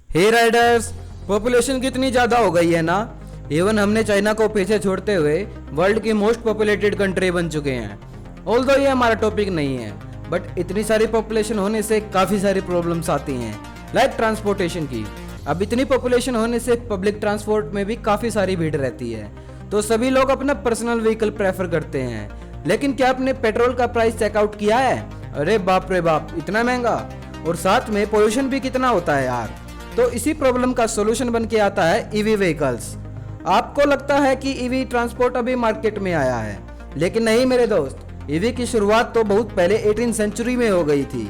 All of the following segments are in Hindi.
हे राइडर्स, पॉपुलेशन कितनी ज़्यादा हो गई है ना। इवन हमने चाइना को पीछे छोड़ते हुए वर्ल्ड की मोस्ट पॉपुलेटेड कंट्री बन चुके हैं। ऑल्दो ये हमारा टॉपिक नहीं है, बट इतनी सारी पॉपुलेशन होने से काफ़ी सारी प्रॉब्लम्स आती हैं, लाइक ट्रांसपोर्टेशन की। अब इतनी पॉपुलेशन होने से पब्लिक ट्रांसपोर्ट में भी काफ़ी सारी भीड़ रहती है, तो सभी लोग अपना पर्सनल व्हीकल प्रेफर करते हैं। लेकिन क्या आपने पेट्रोल का प्राइस चेकआउट किया है? अरे बाप रे बाप, इतना महंगा, और साथ में पोल्यूशन भी कितना होता है यार। तो इसी प्रॉब्लम का सोल्यूशन बन के आता है ईवी व्हीकल्स। आपको लगता है कि ईवी ट्रांसपोर्ट अभी मार्केट में आया है, लेकिन नहीं मेरे दोस्त, ईवी की शुरुआत तो बहुत पहले 18वीं सेंचुरी में हो गई थी।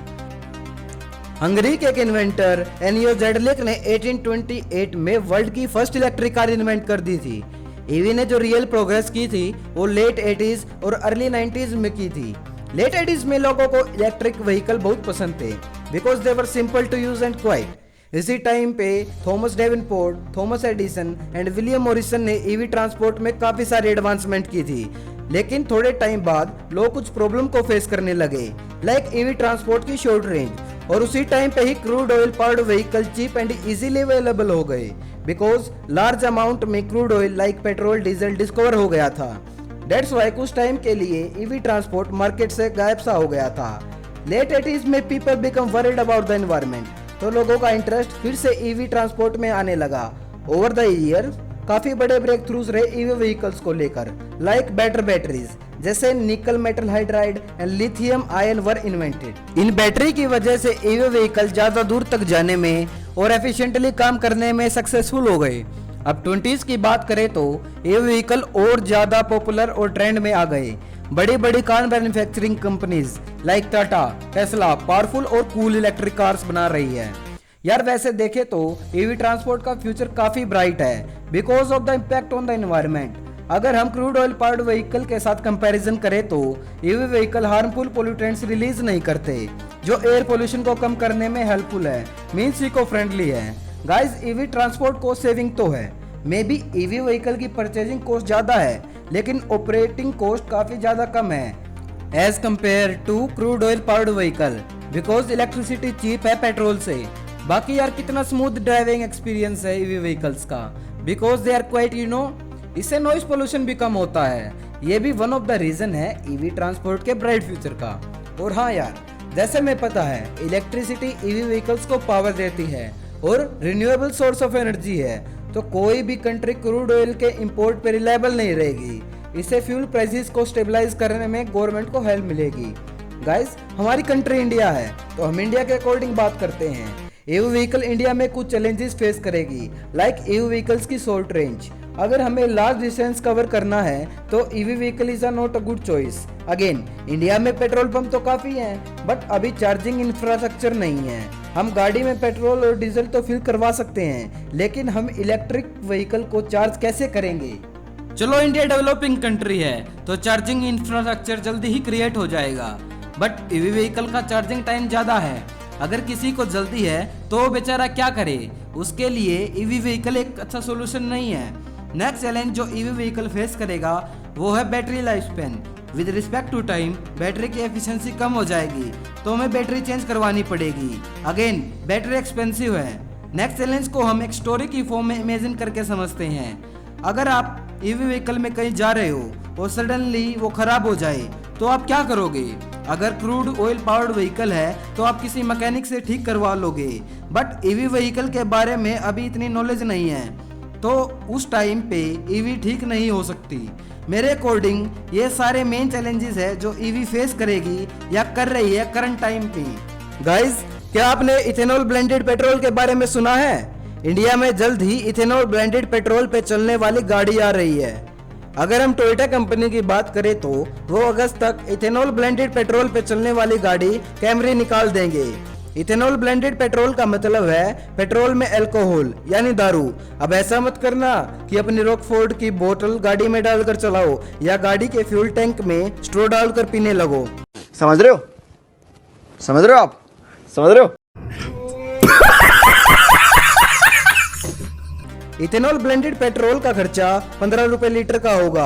हंगरी के एक इन्वेंटर एनियो जेडलिक ने 1828 में वर्ल्ड की फर्स्ट इलेक्ट्रिक कार इन्वेंट कर दी थी। ईवी ने जो रियल प्रोग्रेस की थी वो लेट 80s और अर्ली 90s में की थी। लेट 80s में लोगों को इलेक्ट्रिक व्हीकल बहुत पसंद थे, because they were simple to use and quiet. इसी टाइम पे Thomas Davenport, Thomas Edison and William Morrison ने ईवी ट्रांसपोर्ट में काफी सारी एडवांसमेंट की थी। लेकिन थोड़े टाइम बाद लोग कुछ प्रॉब्लम को फेस करने लगे, लाइक ईवी ट्रांसपोर्ट की शॉर्ट रेंज, और उसी टाइम पे ही crude oil powered vehicle cheap and easily available हो गए, बिकॉज लार्ज अमाउंट में crude oil like petrol diesel discover हो गया था। डेट्स वाई कुछ टाइम के लिए ईवी ट्रांसपोर्ट मार्केट से गायब सा हो गया था। लेट 80s में people become worried about the environment, तो लोगों का इंटरेस्ट फिर से ईवी ट्रांसपोर्ट में आने लगा। ओवर द ईयर काफी बड़े ब्रेक थ्रूज रहे ईवी व्हीकल्स को लेकर, लाइक बेटर बैटरीज, जैसे nickel metal hydride and lithium ion were invented. In battery की वजह से ईवी व्हीकल ज्यादा दूर तक जाने में और एफिशिएंटली काम करने में सक्सेसफुल हो गए। अब 20s की बात करें तो ईवी व्हीकल और ज्यादा पॉपुलर और ट्रेंड में आ गए। बड़ी बड़ी car manufacturing companies like Tata, Tesla powerful और कूल इलेक्ट्रिक कार्स बना रही है। यार वैसे देखे तो ईवी ट्रांसपोर्ट का फ्यूचर काफी ब्राइट है, because of the impact on the environment. अगर हम क्रूड ऑयल पावर्ड व्हीकल के साथ कंपैरिजन करें तो EV vehicle harmful pollutants release नहीं करते, जो एयर पोल्यूशन को कम करने में हेल्पफुल है, मींस इको फ्रेंडली है। Guys, EV transport cost saving तो है, मे बी ईवी व्हीकल की परचेजिंग कॉस्ट ज्यादा है, लेकिन ऑपरेटिंग कॉस्ट काफी ज्यादा कम है as compare to crude oil powered vehicle, because electricity cheap है पेट्रोल से। बाकी यार कितना स्मूथ ड्राइविंग एक्सपीरियंस है ईवी व्हीकल्स का, बिकॉज दे आर क्वाइट इससे नॉइस पोल्यूशन भी कम होता है। ये भी वन ऑफ द रीजन है ईवी ट्रांसपोर्ट के ब्राइट फ्यूचर का। और हाँ यार, जैसे मैं पता है इलेक्ट्रिसिटी ईवी व्हीकल्स को पावर देती है और रिन्यूएबल सोर्स ऑफ एनर्जी है, तो कोई भी कंट्री क्रूड ऑयल के इंपोर्ट पे रिलायबल नहीं रहेगी। इससे फ्यूल प्राइसेस को स्टेबलाइज करने में गवर्नमेंट को हेल्प मिलेगी। गाइस, हमारी कंट्री इंडिया है, तो हम इंडिया के अकॉर्डिंग बात करते हैं। ईवी व्हीकल इंडिया में कुछ चैलेंजेस फेस करेगी, लाइक ईवी व्हीकल्स की शॉर्ट रेंज। अगर हमें लार्ज डिस्टेंस कवर करना है तो EV vehicle is not a good choice. Again, India में पेट्रोल पंप तो काफी हैं, बट अभी चार्जिंग इंफ्रास्ट्रक्चर नहीं है। हम गाड़ी में पेट्रोल और डीजल तो फिल करवा सकते हैं, लेकिन हम इलेक्ट्रिक व्हीकल को चार्ज कैसे करेंगे? चलो, इंडिया डेवलपिंग कंट्री है, तो चार्जिंग इंफ्रास्ट्रक्चर जल्दी ही क्रिएट हो जाएगा, बट ईवी व्हीकल का चार्जिंग टाइम ज्यादा है। अगर किसी को जल्दी है तो बेचारा क्या करे, उसके लिए ईवी व्हीकल एक अच्छा सोल्यूशन नहीं है। नेक्स्ट चैलेंज जो ईवी व्हीकल फेस करेगा वो है battery life span. With respect to time battery की एफिशिएंसी कम हो जाएगी, तो हमें बैटरी चेंज करवानी पड़ेगी। अगेन, बैटरी एक्सपेंसिव है। नेक्स्ट चैलेंज को हम एक स्टोरी की फॉर्म में इमेजिन करके समझते हैं। अगर आप ईवी व्हीकल में कहीं जा रहे हो और सडनली वो खराब हो जाए, तो आप क्या करोगे? अगर क्रूड ऑयल पावर्ड व्हीकल है तो आप किसी मैकेनिक से ठीक करवा लोगे, बट ईवी व्हीकल के बारे में अभी इतनी नॉलेज नहीं है, तो उस टाइम पे ईवी ठीक नहीं हो सकती। मेरे अकॉर्डिंग ये सारे मेन चैलेंजेस है जो ईवी फेस करेगी या कर रही है करंट टाइम पे। गाइस, क्या आपने इथेनॉल ब्लेंडेड पेट्रोल के बारे में सुना है? इंडिया में जल्द ही इथेनॉल ब्लेंडेड पेट्रोल पे चलने वाली गाड़ी आ रही है। अगर हम टोयोटा कंपनी की बात करें तो वो अगस्त तक इथेनॉल ब्लेंडेड पेट्रोल पे चलने वाली गाड़ी कैमरी निकाल देंगे। इथेनॉल ब्लेंडेड पेट्रोल का मतलब है पेट्रोल में अल्कोहल यानी दारू। अब ऐसा मत करना कि अपनी रॉकफोर्ड की बोतल गाड़ी में डालकर चलाओ या गाड़ी के फ्यूल टैंक में स्ट्रॉ डालकर पीने लगो। समझ रहे हो? समझ रहे हो आप? समझ रहे हो? इथेनॉल ब्लेंडेड पेट्रोल का खर्चा 15 रुपए लीटर का होगा।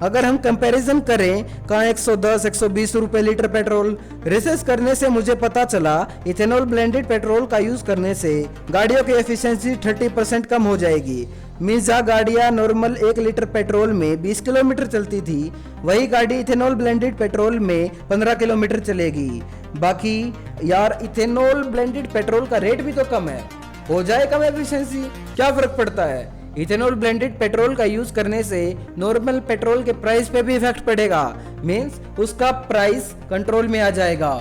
अगर हम कंपैरिजन करें कहाँ 110 120 रुपए लीटर पेट्रोल, रिसर्च करने से मुझे पता चला इथेनॉल ब्लेंडेड पेट्रोल का यूज करने से गाड़ियों की एफिशिएंसी 30% कम हो जाएगी। मीन्स जहाँ गाड़ियाँ नॉर्मल 1 लीटर पेट्रोल में 20 किलोमीटर चलती थी, वही गाड़ी इथेनॉल ब्लेंडेड पेट्रोल में 15 किलोमीटर चलेगी। बाकी यार इथेनॉल ब्लेंडेड पेट्रोल का रेट भी तो कम है, हो जाए कम एफिशिएंसी, क्या फर्क पड़ता है। इथेनॉल ब्लेंडेड पेट्रोल का यूज करने से नॉर्मल पेट्रोल के प्राइस पे भी इफेक्ट पड़ेगा, मीन्स उसका प्राइस कंट्रोल में आ जाएगा।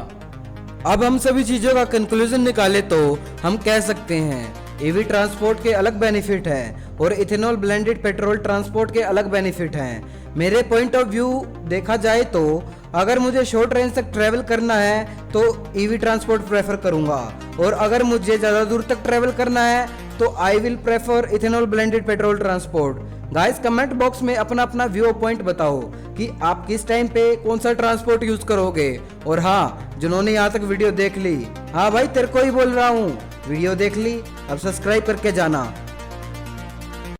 अब हम सभी चीजों का कंक्लूजन निकाले तो हम कह सकते हैं ईवी ट्रांसपोर्ट के अलग बेनिफिट हैं और इथेनॉल ब्लेंडेड पेट्रोल ट्रांसपोर्ट के अलग बेनिफिट हैं। मेरे पॉइंट ऑफ व्यू देखा जाए तो अगर मुझे शॉर्ट रेंज तक ट्रैवल करना है तो ईवी ट्रांसपोर्ट प्रेफर करूंगा, और अगर मुझे ज़्यादा दूर तक ट्रैवल करना है तो I will prefer ethanol blended petrol transport. Guys comment box में अपना अपना व्यू पॉइंट बताओ कि आप किस टाइम पे कौन सा ट्रांसपोर्ट यूज करोगे। और हाँ, जिन्होंने यहाँ तक वीडियो देख ली, हाँ भाई तेरे को ही बोल रहा हूँ, वीडियो देख ली, अब सब्सक्राइब करके जाना।